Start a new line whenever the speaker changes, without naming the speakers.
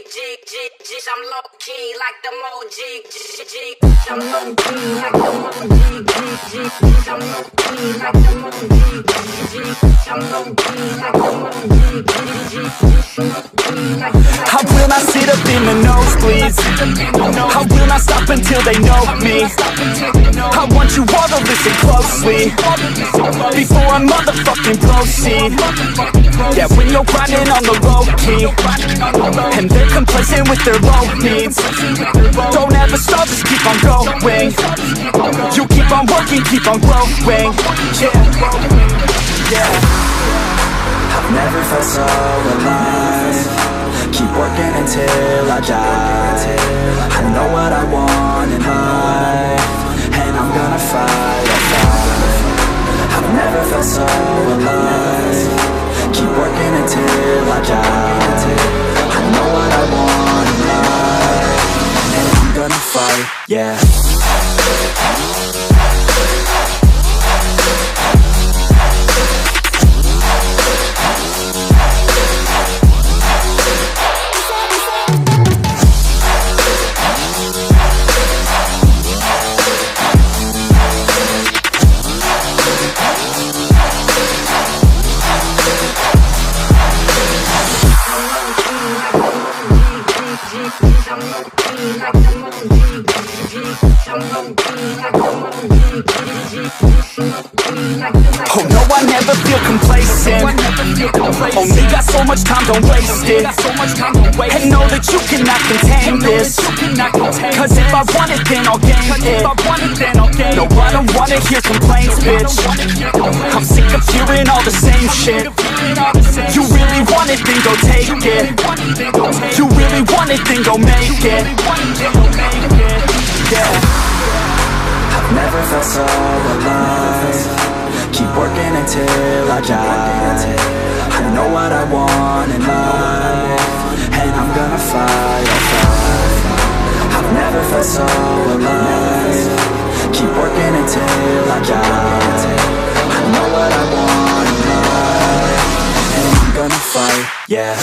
I'm low key like the Moji. I'm low key like the Moji. I'm low key like the Moji. I'm low key like the Moji.
I will not sit up in the nosebleeds. I will not stop until they know me. I want you all to listen closely before I motherfucking proceed. Yeah, when you're grinding on the low key and they're complacent with their low needs, don't ever stop, just keep on going. You keep on working, keep on growing. Yeah. I've never felt so alive. Keep working until I die. I know what I want in life, and I'm gonna fight. I've never felt so alive. Keep working until I die. I know what I want in life, and I'm gonna fight, yeah. Oh no, I never feel complacent. Only got so much time, don't waste it. And know that you cannot contain this, cause if I want it, then I'll gain it. No, I don't wanna hear complaints, bitch. I'm sick of hearing all the same shit. You really want it, then go take it. You really want it, then go make it. Yeah. I've never felt so alive. Keep working until I die. I know what I want in life, and I'm gonna fight. I've never felt so alive. Keep working until I die. I know what I want in life, and I'm gonna fight, yeah.